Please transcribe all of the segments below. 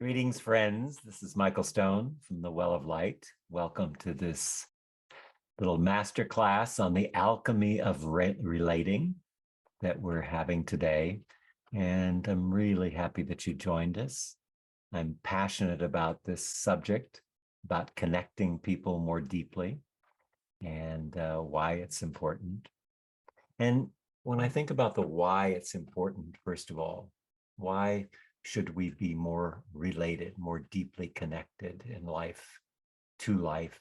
Greetings, friends. This is Michael Stone from the Well of Light. Welcome to this little masterclass on the alchemy of relating that we're having today. And I'm really happy that you joined us. I'm passionate about this subject, about connecting people more deeply and why it's important. And when I think about the why it's important, first of all, why should we be more related, more deeply connected in life, to life,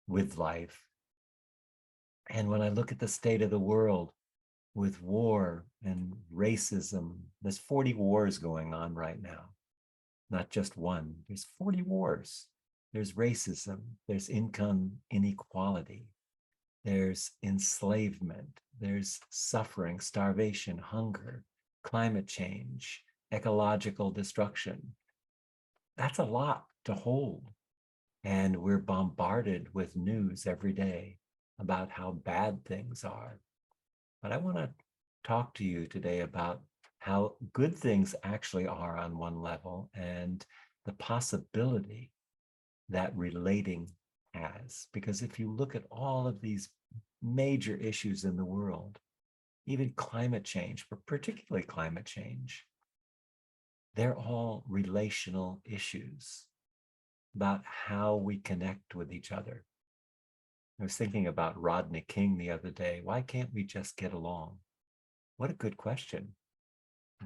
with life? And when I look at the state of the world with war and racism, there's 40 wars going on right now, not just one. There's 40 wars. There's racism, there's income inequality, there's enslavement, there's suffering, starvation, hunger, climate change, ecological destruction. That's a lot to hold. And we're bombarded with news every day about how bad things are. But I want to talk to you today about how good things actually are on one level and the possibility that relating has. Because if you look at all of these major issues in the world, even climate change, but particularly climate change, they're all relational issues about how we connect with each other. I was thinking about Rodney King the other day. Why can't we just get along? What a good question.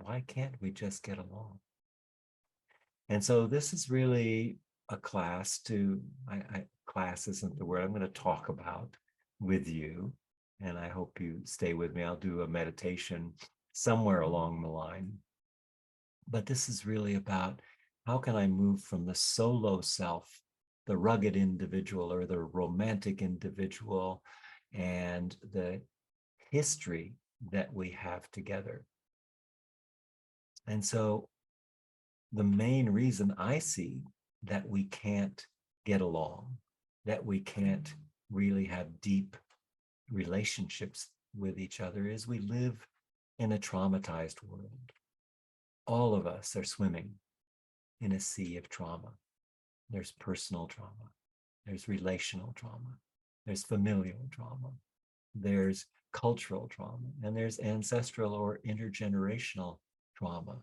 Why can't we just get along? And so this is really a class class isn't the word I'm going to talk about with you. And I hope you stay with me. I'll do a meditation somewhere along the line. But this is really about how can I move from the solo self, the rugged individual or the romantic individual, and the history that we have together. And so the main reason I see that we can't get along, that we can't really have deep relationships with each other is we live in a traumatized world. All of us are swimming in a sea of trauma. There's personal trauma, there's relational trauma, there's familial trauma, there's cultural trauma, and there's ancestral or intergenerational trauma.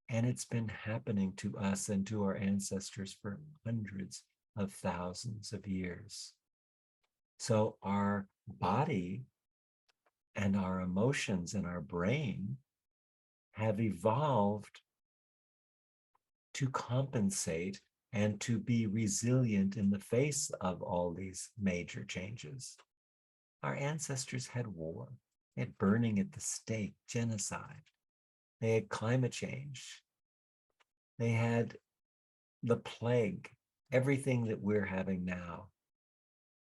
And it's been happening to us and to our ancestors for hundreds of thousands of years. So our body and our emotions and our brain have evolved to compensate and to be resilient in the face of all these major changes. Our ancestors had war, they had burning at the stake, genocide. They had climate change. They had the plague, everything that we're having now.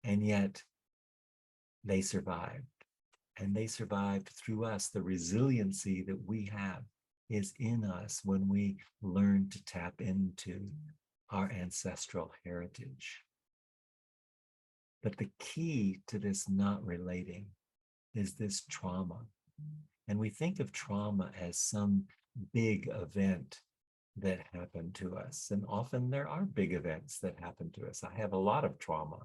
And yet they survived. And they survived through us. The resiliency that we have is in us when we learn to tap into our ancestral heritage. But the key to this not relating is this trauma. And we think of trauma as some big event that happened to us. And often there are big events that happen to us. I have a lot of trauma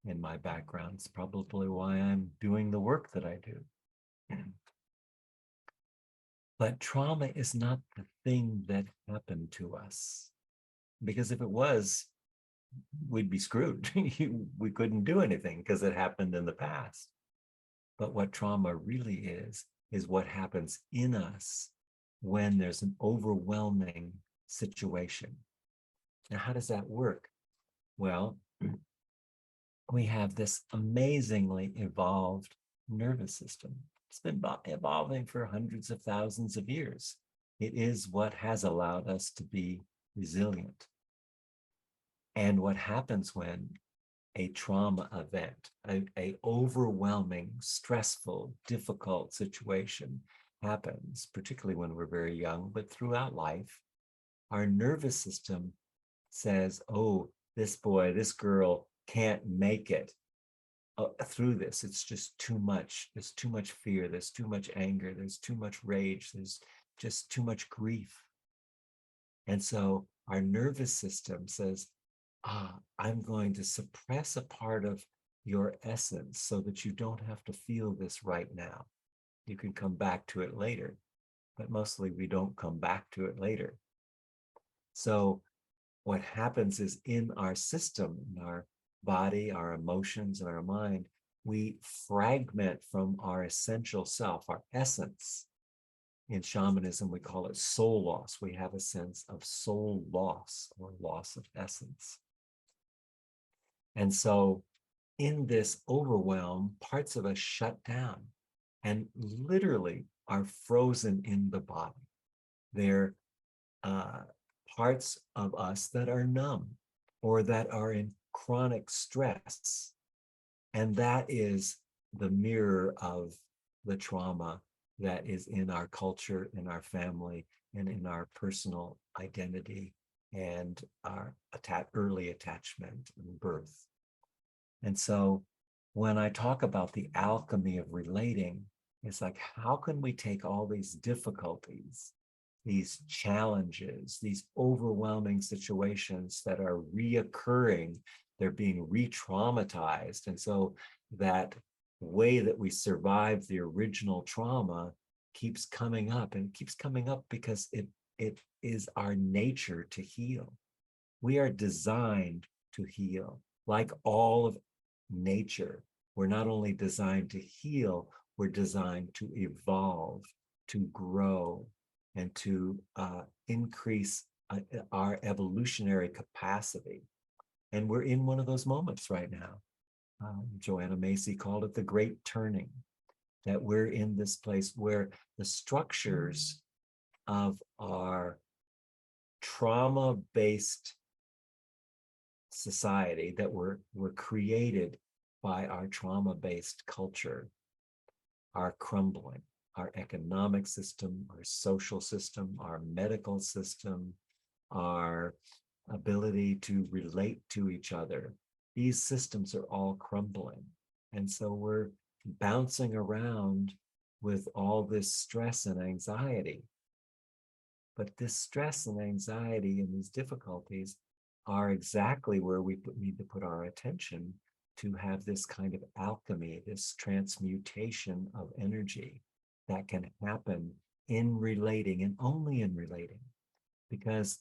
in my background. It's probably why I'm doing the work that I do. But trauma is not the thing that happened to us. Because if it was, we'd be screwed. We couldn't do anything because it happened in the past. But what trauma really is what happens in us when there's an overwhelming situation. Now, how does that work? Well, we have this amazingly evolved nervous system. It's been evolving for hundreds of thousands of years. It is what has allowed us to be resilient. And what happens when a trauma event, a overwhelming, stressful, difficult situation happens, particularly when we're very young, but throughout life, our nervous system says, oh, this boy, this girl can't make it through this. It's just too much. There's too much fear. There's too much anger. There's too much rage. There's just too much grief. And so our nervous system says, I'm going to suppress a part of your essence so that you don't have to feel this right now. You can come back to it later, but mostly we don't come back to it later. So what happens is in our system, in our body, our emotions, and our mind, we fragment from our essential self, our essence. In shamanism, we call it soul loss. We have a sense of soul loss or loss of essence. And so in this overwhelm, parts of us shut down and literally are frozen in the body. They're parts of us that are numb or that are in chronic stress. And that is the mirror of the trauma that is in our culture, in our family, and in our personal identity and our early attachment and birth. And so when I talk about the alchemy of relating, it's like, how can we take all these difficulties, these challenges, these overwhelming situations that are reoccurring, they're being re-traumatized. And so that way that we survive the original trauma keeps coming up, and it keeps coming up because it is our nature to heal. We are designed to heal. Like all of nature, we're not only designed to heal, we're designed to evolve, to grow, and to increase our evolutionary capacity. And we're in one of those moments right now. Joanna Macy called it the great turning, that we're in this place where the structures of our trauma-based society that were created by our trauma-based culture are crumbling. Our economic system, our social system, our medical system, our ability to relate to each other, these systems are all crumbling. And so we're bouncing around with all this stress and anxiety. But this stress and anxiety and these difficulties are exactly where we need to put our attention to have this kind of alchemy, this transmutation of energy that can happen in relating and only in relating, because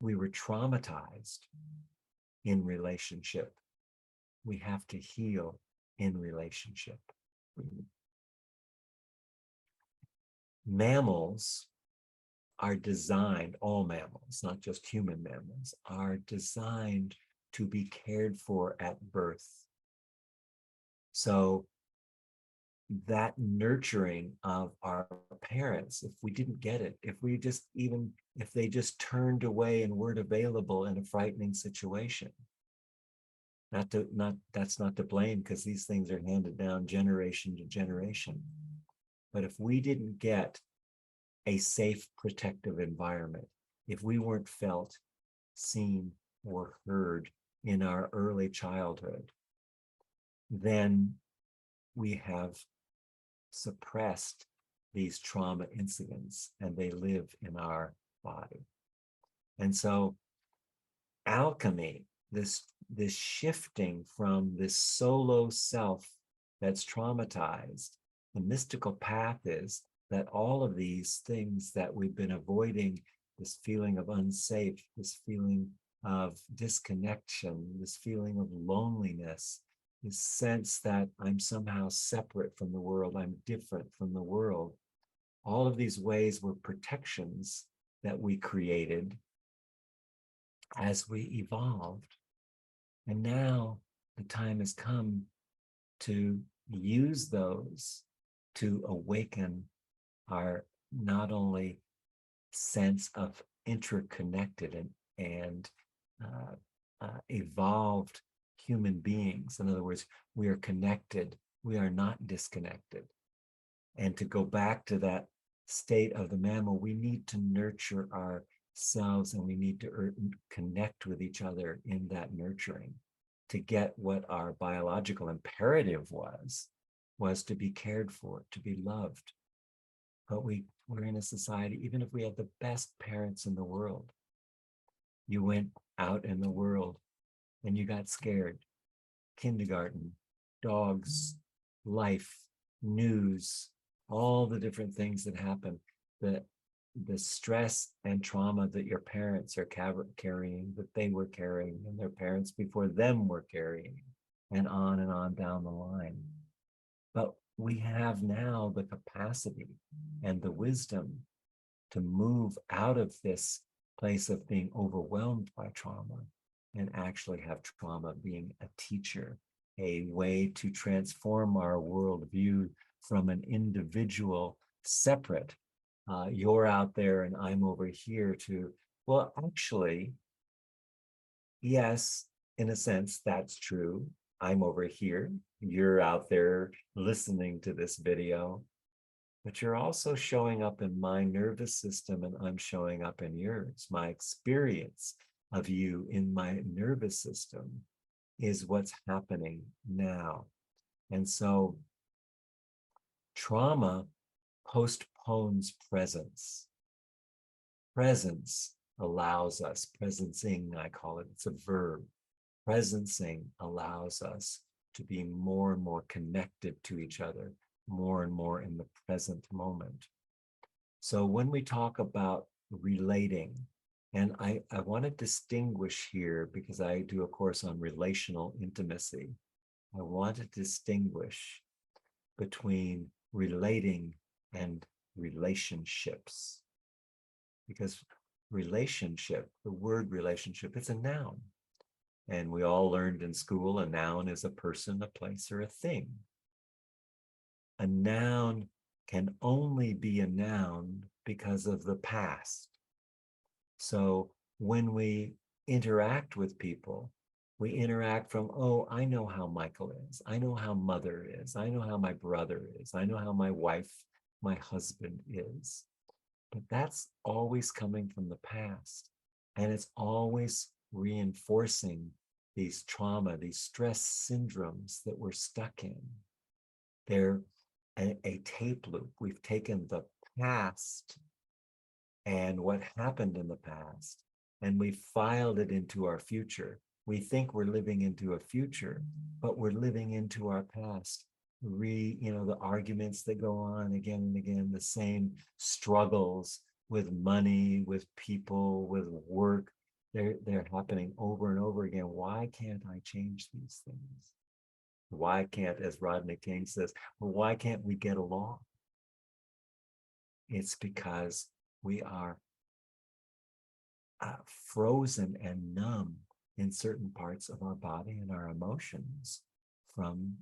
we were traumatized in relationship. We have to heal in relationship. Mammals are designed, all mammals, not just human mammals, are designed to be cared for at birth. So that nurturing of our parents, if we didn't get it, if they just turned away and weren't available in a frightening situation, that's not to blame, because these things are handed down generation to generation. But if we didn't get a safe, protective environment, if we weren't felt, seen, or heard in our early childhood, then we have suppressed these trauma incidents and they live in our body. And so alchemy, this shifting from this solo self that's traumatized, the mystical path is that all of these things that we've been avoiding, this feeling of unsafe, this feeling of disconnection, this feeling of loneliness, this sense that I'm somehow separate from the world, I'm different from the world, all of these ways were protections that we created as we evolved. And now the time has come to use those to awaken our not only sense of interconnected and evolved human beings. In other words, we are connected, we are not disconnected. And to go back to that state of the mammal, we need to nurture ourselves, and we need to connect with each other in that nurturing to get what our biological imperative was to be cared for, to be loved. But we're in a society, even if we have the best parents in the world, You went out in the world and you got scared. Kindergarten, dogs, life, news, all the different things that happen. The stress and trauma that your parents are carrying, that they were carrying, and their parents before them were carrying, and on down the line. But we have now the capacity and the wisdom to move out of this place of being overwhelmed by trauma and actually have trauma being a teacher, a way to transform our worldview from an individual, separate, you're out there and I'm over here, to, well, actually, yes, in a sense, that's true. I'm over here, you're out there listening to this video, but you're also showing up in my nervous system and I'm showing up in yours. My experience of you in my nervous system is what's happening now. And so trauma postpones presence. Presence allows us, presencing, I call it, it's a verb. Presencing allows us to be more and more connected to each other, more and more in the present moment. So when we talk about relating, and I want to distinguish here because I do a course on relational intimacy. I want to distinguish between relating and relationships. Because relationship, the word relationship, it's a noun. And we all learned in school a noun is a person, a place, or a thing. A noun can only be a noun because of the past. So when we interact with people, we interact from, oh, I know how Michael is. I know how mother is. I know how my brother is. I know how my wife, my husband is. But that's always coming from the past. And it's always reinforcing these trauma, these stress syndromes that we're stuck in. They're a tape loop. We've taken the past and what happened in the past, and we filed it into our future. We think we're living into a future, but we're living into our past. The arguments that go on again and again, the same struggles with money, with people, with work, they're happening over and over again. Why can't I change these things? Why can't, as Rodney King says, well, why can't we get along? It's because we are frozen and numb in certain parts of our body and our emotions from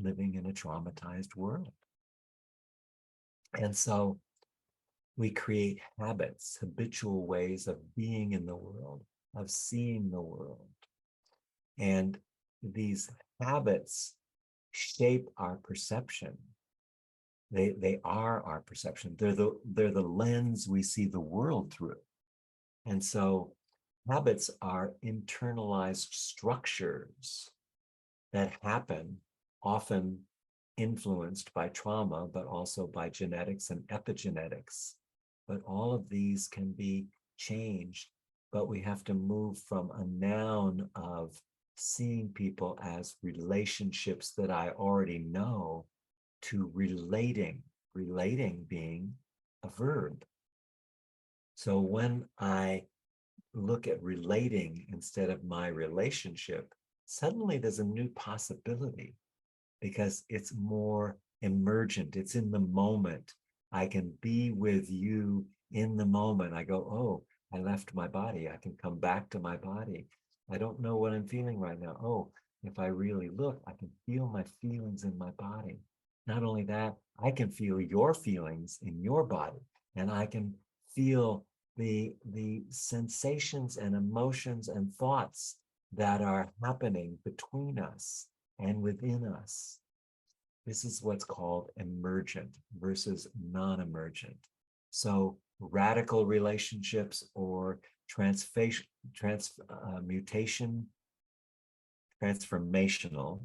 living in a traumatized world. And so we create habits, habitual ways of being in the world, of seeing the world. And these habits shape our perception. They are our perception. They're the lens we see the world through. And so habits are internalized structures that happen, often influenced by trauma, but also by genetics and epigenetics. But all of these can be changed, but we have to move from a noun of seeing people as relationships that I already know to relating being a verb. So when I look at relating instead of my relationship, suddenly there's a new possibility because it's more emergent. It's in the moment. I can be with you in the moment. I go, oh, I left my body. I can come back to my body. I don't know what I'm feeling right now. Oh, if I really look, I can feel my feelings in my body. Not only that, I can feel your feelings in your body, and I can feel the sensations and emotions and thoughts that are happening between us and within us. This is what's called emergent versus non-emergent. So radical relationships or transformational.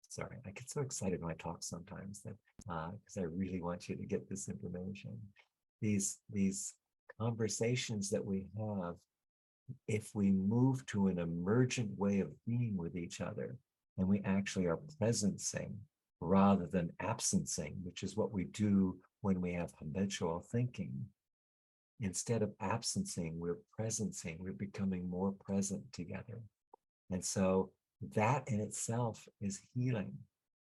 Sorry, I get so excited when I talk sometimes that because I really want you to get this information. These conversations that we have if we move to an emergent way of being with each other, and we actually are presencing rather than absencing, which is what we do when we have habitual thinking. Instead of absencing, we're presencing, we're becoming more present together. And so that in itself is healing.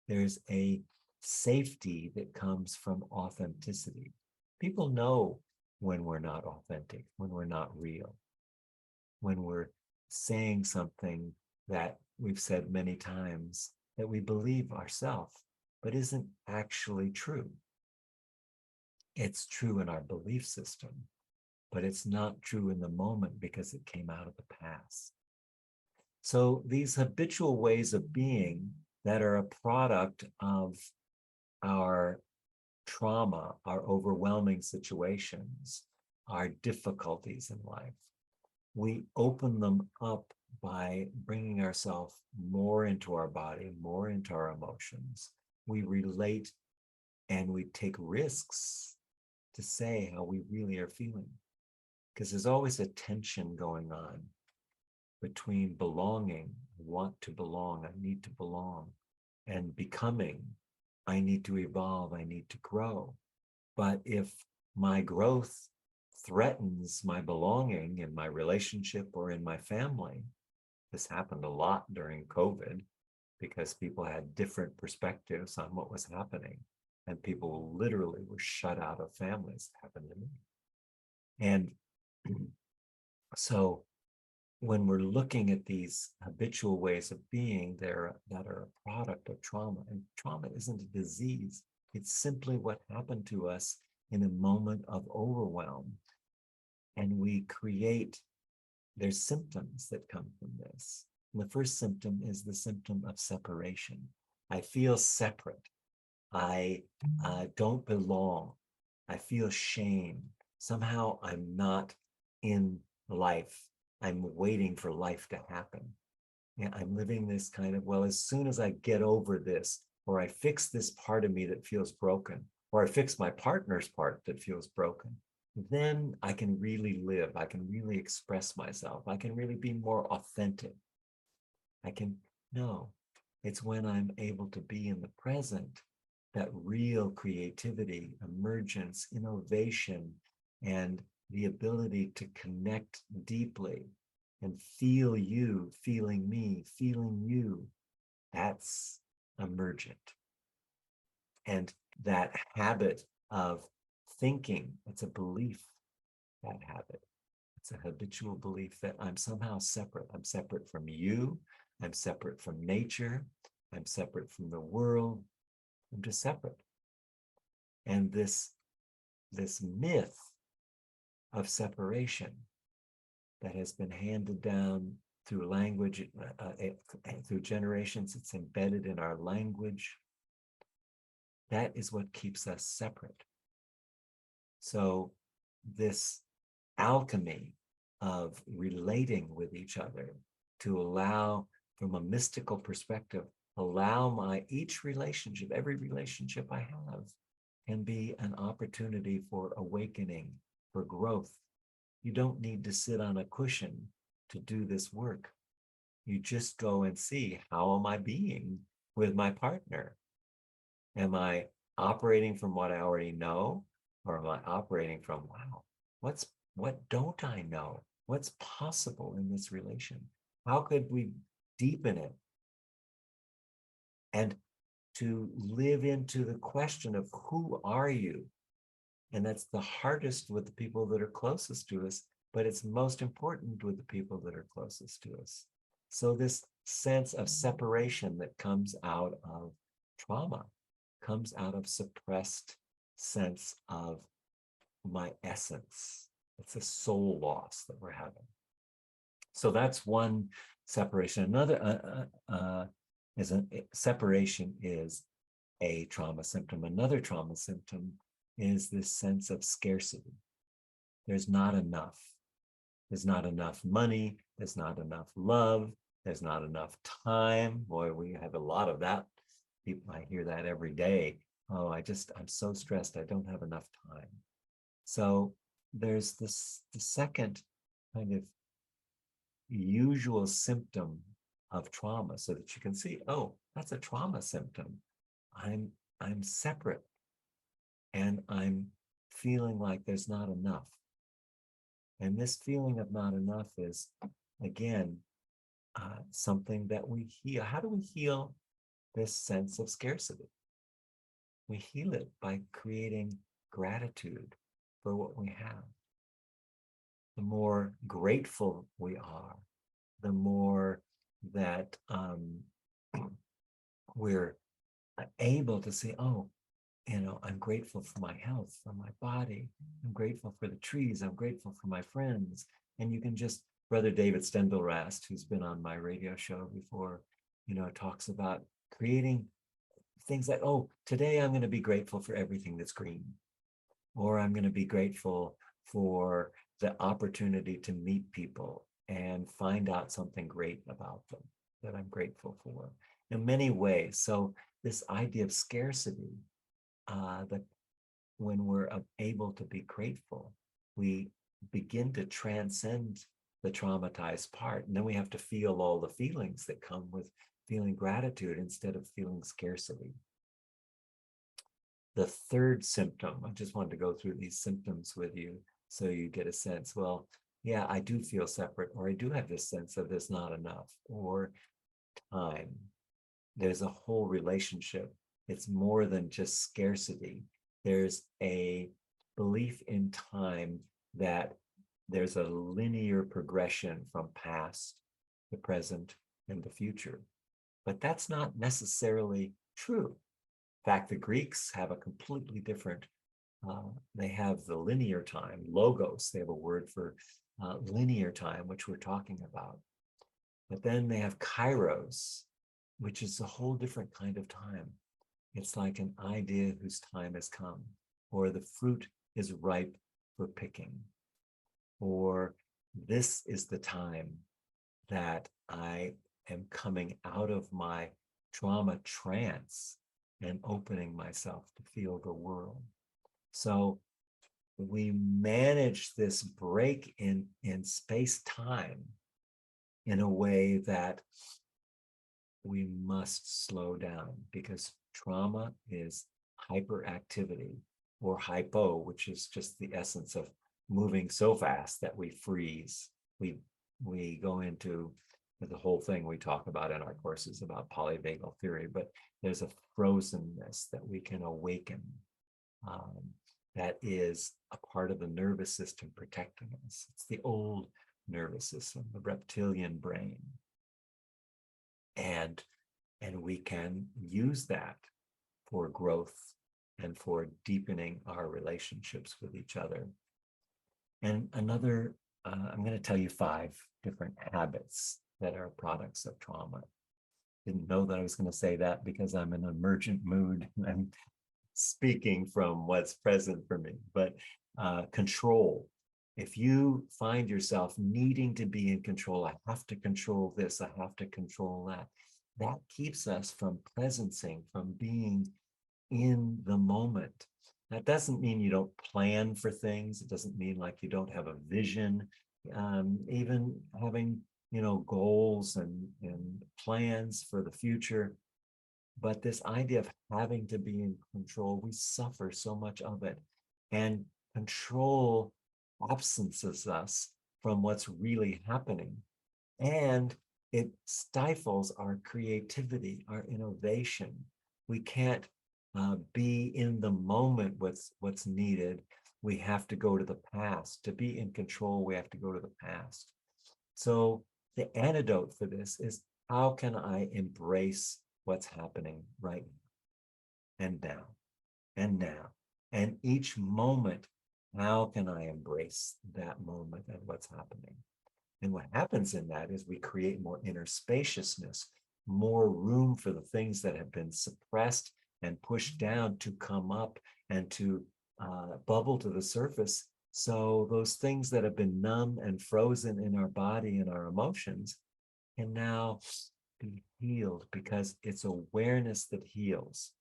There's a safety that comes from authenticity. People know when we're not authentic, when we're not real, when we're saying something that we've said many times that we believe ourselves, but isn't actually true. It's true in our belief system, but it's not true in the moment because it came out of the past. So these habitual ways of being that are a product of our trauma, our overwhelming situations, our difficulties in life, we open them up by bringing ourselves more into our body, more into our emotions. We relate and we take risks to say how we really are feeling, because there's always a tension going on between belonging, I want to belong, I need to belong, and becoming, I need to evolve, I need to grow. But if my growth threatens my belonging in my relationship or in my family, this happened a lot during COVID because people had different perspectives on what was happening, and people literally were shut out of families. It happened to me. And so when we're looking at these habitual ways of being there that are a product of trauma, and trauma isn't a disease, it's simply what happened to us in a moment of overwhelm. And we create, there's symptoms that come from this. And the first symptom is the symptom of separation. I feel separate. I don't belong. I feel shame. Somehow I'm not in life. I'm waiting for life to happen. Yeah, I'm living this kind of, well, as soon as I get over this, or I fix this part of me that feels broken, or I fix my partner's part that feels broken, then I can really live. I can really express myself. I can really be more authentic. I can, no, it's when I'm able to be in the present that real creativity, emergence, innovation, and the ability to connect deeply and feel you, feeling me, feeling you, that's emergent. And that habit of thinking, it's a belief, that habit. It's a habitual belief that I'm somehow separate. I'm separate from you. I'm separate from nature. I'm separate from the world. I'm just separate. And this myth of separation that has been handed down through language, through generations, it's embedded in our language. That is what keeps us separate. So this alchemy of relating with each other to allow, from a mystical perspective, allow each relationship, every relationship I have, can be an opportunity for awakening, for growth. You don't need to sit on a cushion to do this work. You just go and see, how am I being with my partner? Am I operating from what I already know? Or am I operating from, wow, what don't I know? What's possible in this relation? How could we deepen it? And to live into the question of, who are you? And that's the hardest with the people that are closest to us, but it's most important with the people that are closest to us. So this sense of separation that comes out of trauma comes out of suppressed sense of my essence. It's a soul loss that we're having. So that's one separation. Another separation is a trauma symptom. Another trauma symptom is this sense of scarcity. There's not enough. There's not enough money. There's not enough love. There's not enough time. Boy, we have a lot of that. I hear that every day. Oh, I'm so stressed. I don't have enough time. So there's the second kind of usual symptom of trauma so that you can see, oh, that's a trauma symptom. I'm I'm separate and I'm feeling like there's not enough. And this feeling of not enough is, again, something that we heal. How do we heal this sense of scarcity? We heal it by creating gratitude for what we have. The more grateful we are, the more that we're able to say, oh, I'm grateful for my health, for my body. I'm grateful for the trees. I'm grateful for my friends. And you can just, Brother David Stendelrast, who's been on my radio show before, talks about creating things like, oh, today I'm going to be grateful for everything that's green, or I'm going to be grateful for the opportunity to meet people and find out something great about them that I'm grateful for in many ways. So this idea of scarcity, that when we're able to be grateful, we begin to transcend the traumatized part. And then we have to feel all the feelings that come with feeling gratitude instead of feeling scarcity. The third symptom, I just wanted to go through these symptoms with you so you get a sense, well, yeah, I do feel separate, or I do have this sense of there's not enough, or time. There's a whole relationship. It's more than just scarcity. There's a belief in time that there's a linear progression from past, the present, and the future. But that's not necessarily true. In fact, the Greeks have a completely different, they have the linear time, logos. They have a word for linear time, which we're talking about. But then they have kairos, which is a whole different kind of time. It's like an idea whose time has come, or the fruit is ripe for picking, or this is the time that I am coming out of my trauma trance and opening myself to feel the world. So we manage this break in space-time in a way that we must slow down, because trauma is hyperactivity, or hypo, which is just the essence of moving so fast that we freeze. We go into the whole thing we talk about in our courses about polyvagal theory, but there's a frozenness that we can awaken, that is a part of the nervous system protecting us. It's the old nervous system, the reptilian brain. And we can use that for growth and for deepening our relationships with each other. And another, I'm going to tell you 5 different habits that are products of trauma. Didn't know that I was going to say that because I'm in an emergent mood. I'm speaking from what's present for me, but control. If you find yourself needing to be in control, I have to control this, I have to control that, that keeps us from presencing, from being in the moment. That doesn't mean you don't plan for things. It doesn't mean like you don't have a vision. Even having, goals and plans for the future. But this idea of having to be in control, we suffer so much of it. And control absences us from what's really happening. And it stifles our creativity, our innovation. We can't be in the moment with what's needed. We have to go to the past. To be in control, we have to go to the past. So the antidote for this is, how can I embrace what's happening right now and now and now? And each moment, how can I embrace that moment and what's happening? And what happens in that is we create more inner spaciousness, more room for the things that have been suppressed and pushed down to come up and to bubble to the surface. So those things that have been numb and frozen in our body and our emotions can now be healed, because it's awareness that heals.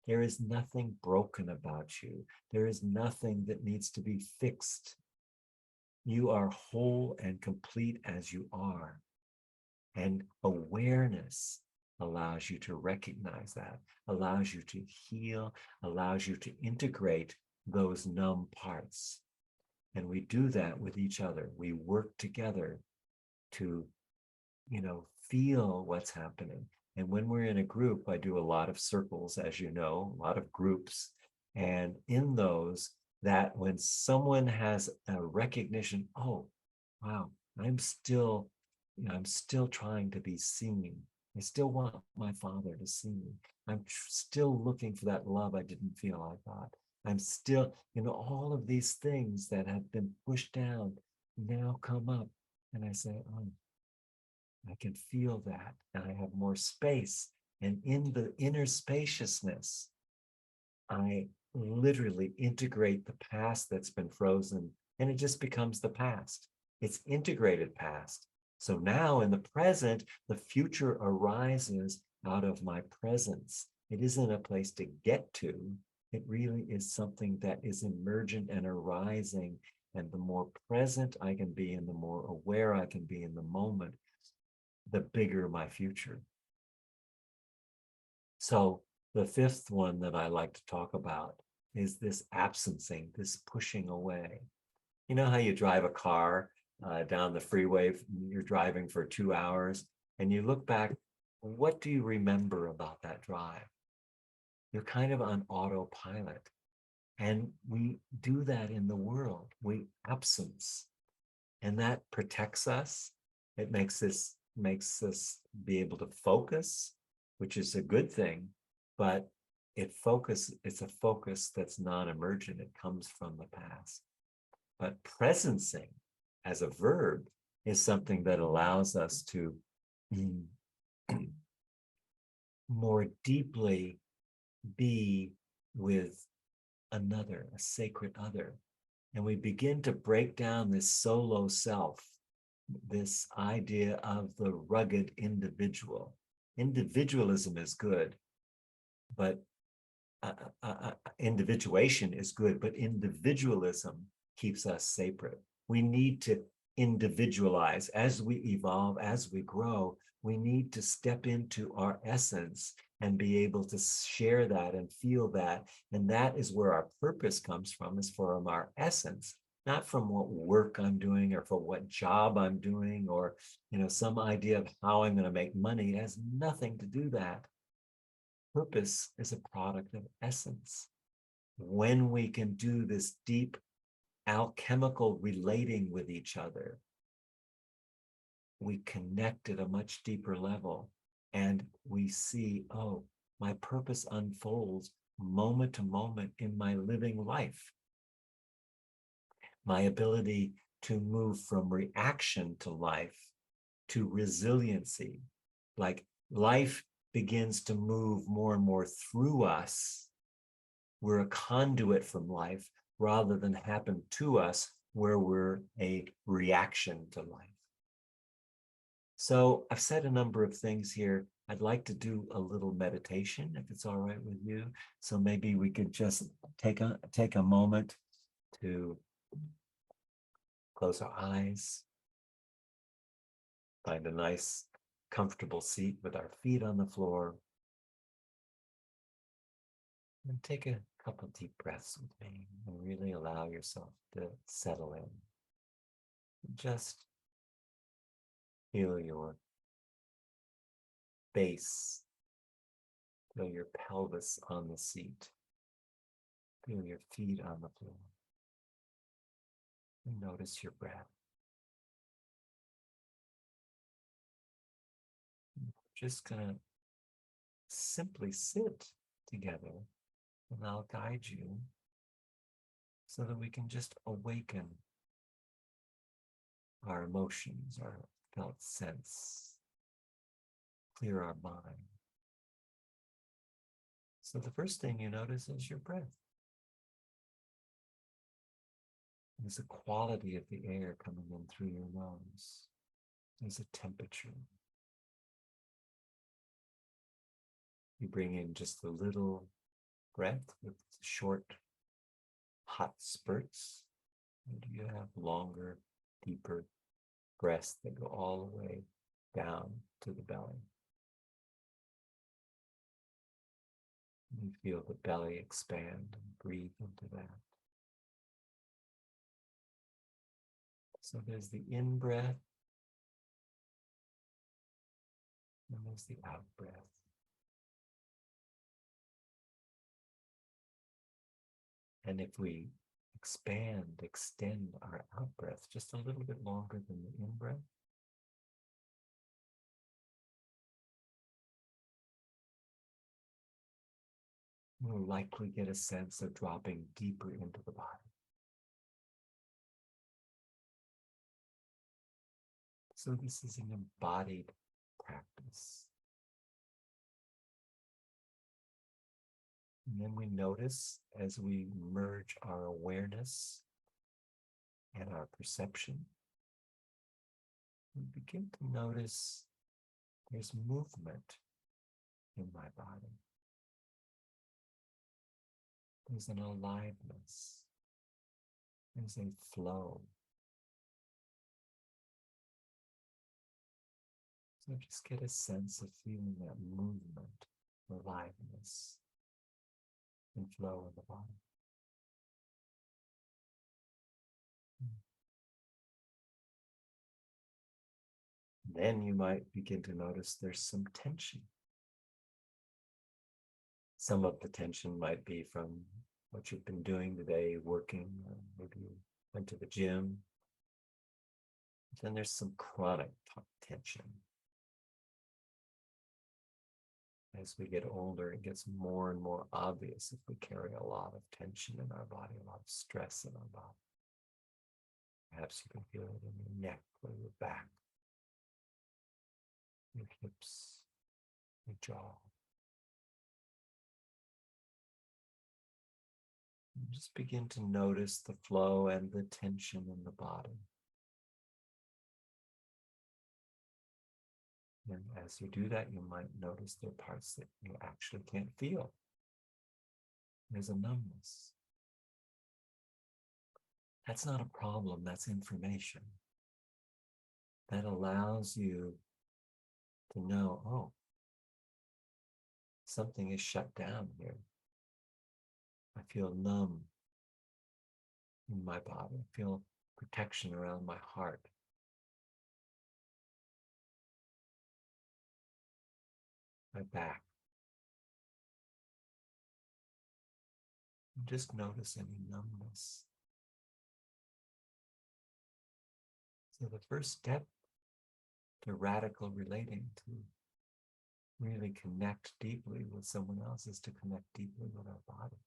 There is nothing broken about you. There is nothing that needs to be fixed. You are whole and complete as you are. And awareness allows you to recognize that, allows you to heal, allows you to integrate those numb parts. And we do that with each other. We work together to, feel what's happening. And when we're in a group, I do a lot of circles, as you know, a lot of groups. And in those, that when someone has a recognition, oh, wow, I'm still trying to be seen. I still want my father to see me. I'm still looking for that love I didn't feel I got. I'm still, all of these things that have been pushed down now come up. And I say, oh, I can feel that. And I have more space. And in the inner spaciousness, I literally integrate the past that's been frozen, and it just becomes the past. It's integrated past. So now in the present, the future arises out of my presence. It isn't a place to get to. It really is something that is emergent and arising. And the more present I can be and the more aware I can be in the moment, the bigger my future. So the fifth one that I like to talk about is this absencing, this pushing away. You know how you drive a car down the freeway, you're driving for 2 hours, and you look back, what do you remember about that drive? You're kind of on autopilot. And we do that in the world. We absence. And that protects us. It makes us be able to focus, which is a good thing, but it's a focus that's non-emergent. It comes from the past. But presencing as a verb is something that allows us to more deeply be with another, a sacred other. And we begin to break down this solo self, this idea of the rugged individual. Individualism is good, but individuation is good, but individualism keeps us sacred. We need to individualize as we evolve, as we grow. We need to step into our essence and be able to share that and feel that. And that is where our purpose comes from, is from our essence, not from what work I'm doing or for what job I'm doing or, some idea of how I'm going to make money. It has nothing to do that. Purpose is a product of essence. When we can do this deep alchemical relating with each other, we connect at a much deeper level and we see, oh, my purpose unfolds moment to moment in my living life. My ability to move from reaction to life to resiliency, like life begins to move more and more through us. We're a conduit from life rather than happen to us where we're a reaction to life. So I've said a number of things here. I'd like to do a little meditation, if it's all right with you. So maybe we could just take a moment to close our eyes, find a nice, comfortable seat with our feet on the floor, and take a couple deep breaths with me and really allow yourself to settle in. Just feel your base, feel your pelvis on the seat, feel your feet on the floor, and notice your breath. Just gonna simply sit together, and I'll guide you so that we can just awaken our emotions, our felt sense, clear our mind. So the first thing you notice is your breath. There's a quality of the air coming in through your nose. There's a temperature. You bring in just a little breath with short, hot spurts. And you have longer, deeper breaths that go all the way down to the belly. You feel the belly expand and breathe into that. So there's the in-breath and there's the out-breath. And if we extend our out-breath just a little bit longer than the in-breath, we'll likely get a sense of dropping deeper into the body. So this is an embodied practice. And then we notice as we merge our awareness and our perception, we begin to notice there's movement in my body. There's an aliveness. There's a flow. So just get a sense of feeling that movement, aliveness, and flow in the body. Then you might begin to notice there's some tension. Some of the tension might be from what you've been doing today, working, or maybe you went to the gym. Then there's some chronic tension. As we get older, it gets more and more obvious if we carry a lot of tension in our body, a lot of stress in our body. Perhaps you can feel it in your neck or your back, your hips, your jaw. And just begin to notice the flow and the tension in the body. And as you do that, you might notice there are parts that you actually can't feel. There's a numbness. That's not a problem, that's information. That allows you to know, oh, something is shut down here. I feel numb in my body. I feel protection around my heart. My back. Just notice any numbness. So the first step to radical relating, to really connect deeply with someone else, is to connect deeply with our body.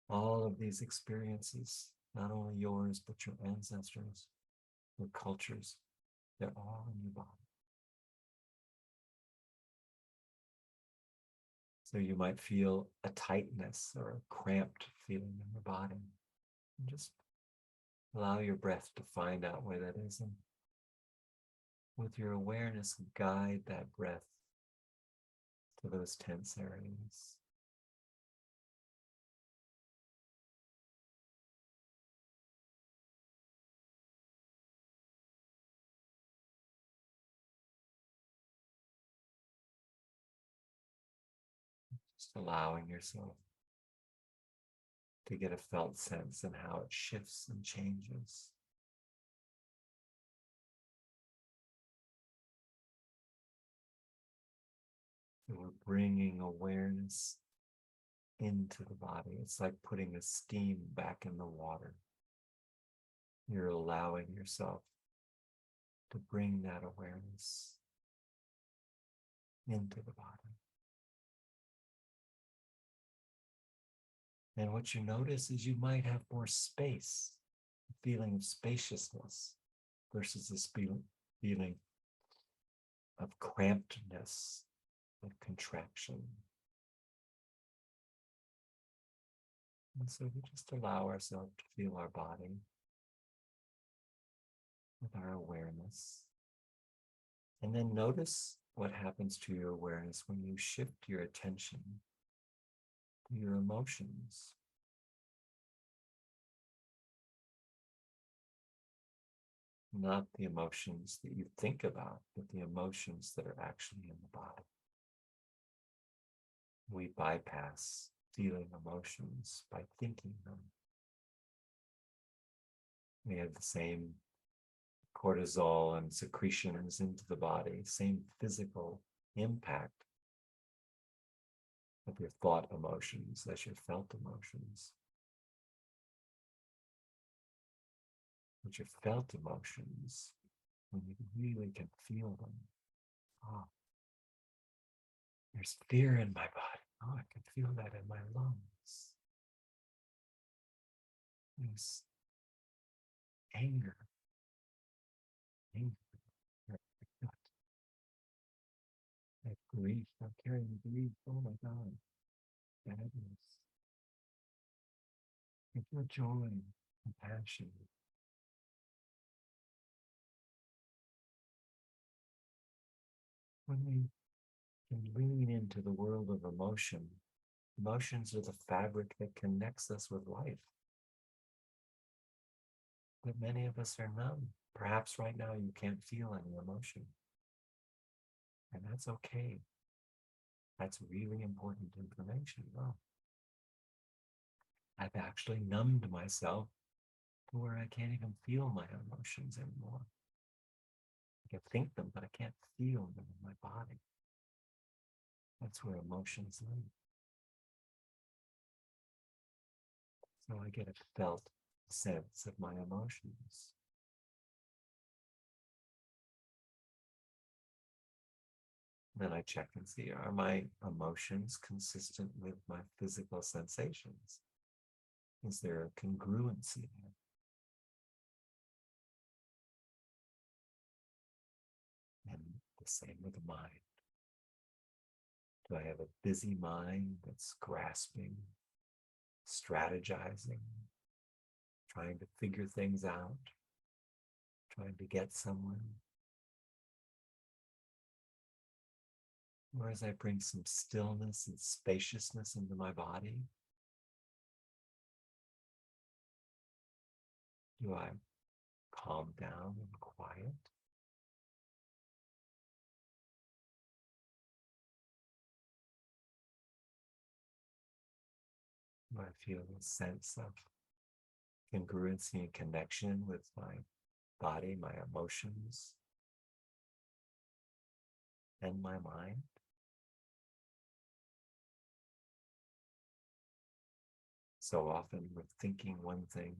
All of these experiences, not only yours, but your ancestors, your cultures, they're all in your body. So you might feel a tightness or a cramped feeling in your body. And just allow your breath to find out where that is. And with your awareness, guide that breath to those tense areas. Just allowing yourself to get a felt sense in how it shifts and changes. So we're bringing awareness into the body. It's like putting the steam back in the water. You're allowing yourself to bring that awareness into the body. And what you notice is you might have more space, a feeling of spaciousness versus this feeling of crampedness, of contraction. And so we just allow ourselves to feel our body with our awareness. And then notice what happens to your awareness when you shift your attention to your emotions. not the emotions that you think about, but the emotions that are actually in the body. We bypass feeling emotions by thinking them. We have the same cortisol and secretions into the body, same physical impact of your thought emotions as your felt emotions. But your felt emotions, when you really can feel them, oh, there's fear in my body. Oh, I can feel that in my lungs. There's anger. Anger. That grief. I'm carrying grief. Oh my God. Sadness. I feel joy, compassion. When we can lean into the world of emotion, emotions are the fabric that connects us with life. But many of us are numb. Perhaps right now you can't feel any emotion. And that's okay. That's really important information. Oh, I've actually numbed myself to where I can't even feel my emotions anymore. I can think them, but I can't feel them in my body. That's where emotions live. So I get a felt sense of my emotions. Then I check and see, are my emotions consistent with my physical sensations? Is there a congruency there? And the same with the mind. Do I have a busy mind that's grasping, strategizing, trying to figure things out, trying to get somewhere? Or as I bring some stillness and spaciousness into my body, do I calm down and quiet? Do I feel a sense of congruency and connection with my body, my emotions, and my mind? So often we're thinking one thing,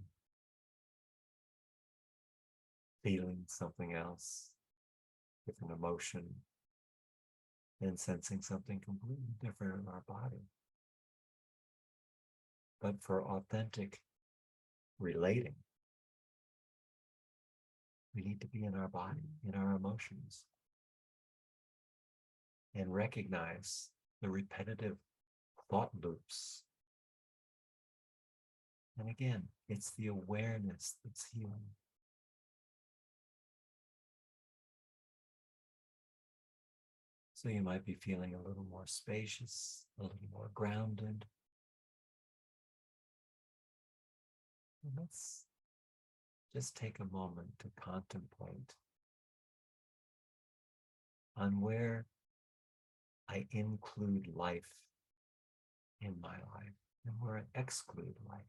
feeling something else with an emotion, and sensing something completely different in our body. But for authentic relating, we need to be in our body, in our emotions, and recognize the repetitive thought loops. And again, it's the awareness that's healing. So you might be feeling a little more spacious, a little more grounded. And let's just take a moment to contemplate on where I include life in my life and where I exclude life.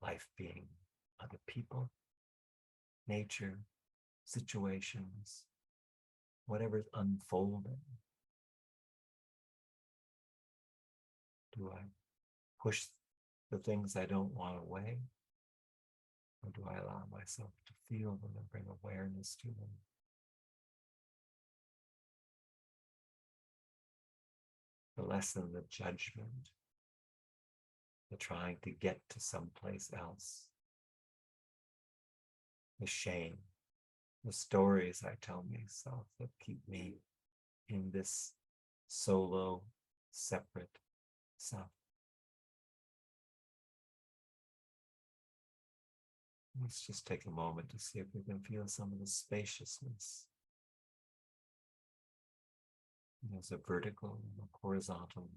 Life being other people, nature, situations, whatever's unfolding. Do I push the things I don't want away? Or do I allow myself to feel them and bring awareness to them? To lessen the judgment, the trying to get to someplace else, the shame, the stories I tell myself that keep me in this solo, separate self. Let's just take a moment to see if we can feel some of the spaciousness. There's a vertical and a horizontal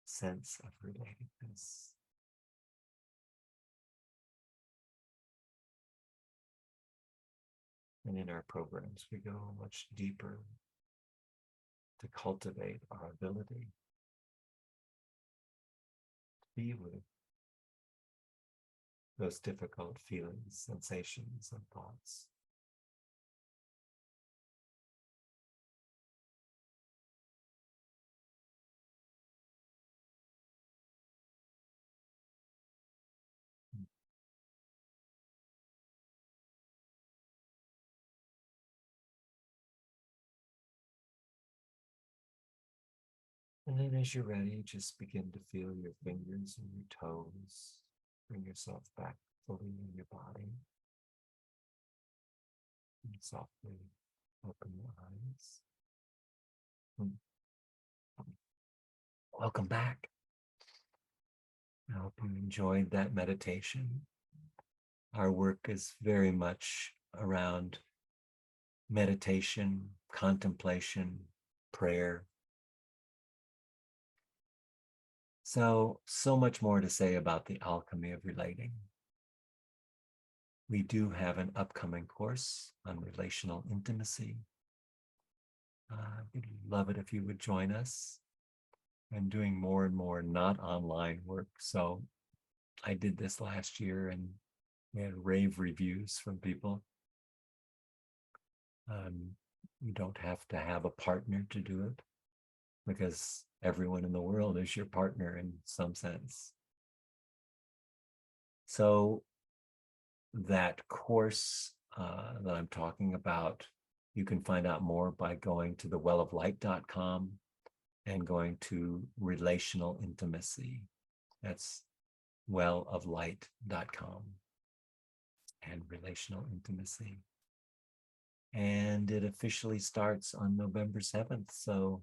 sense of relatedness. And in our programs, we go much deeper to cultivate our ability to be with those difficult feelings, sensations, and thoughts. And then as you're ready, just begin to feel your fingers and your toes. Bring yourself back fully in your body. And softly open your eyes. And welcome back. I hope you enjoyed that meditation. Our work is very much around meditation, contemplation, prayer. So much more to say about the alchemy of relating. We do have an upcoming course on relational intimacy. We'd love it if you would join us. I'm doing more and more not online work. So I did this last year and we had rave reviews from people. You don't have to have a partner to do it because everyone in the world is your partner in some sense. So that course that I'm talking about, you can find out more by going to thewelloflight.com and going to relational intimacy. That's welloflight.com and relational intimacy. And it officially starts on November 7th. So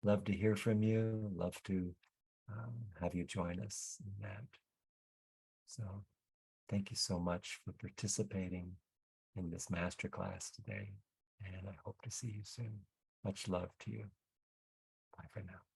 love to hear from you. Love to have you join us in that. So thank you so much for participating in this masterclass today. And I hope to see you soon. Much love to you. Bye for now.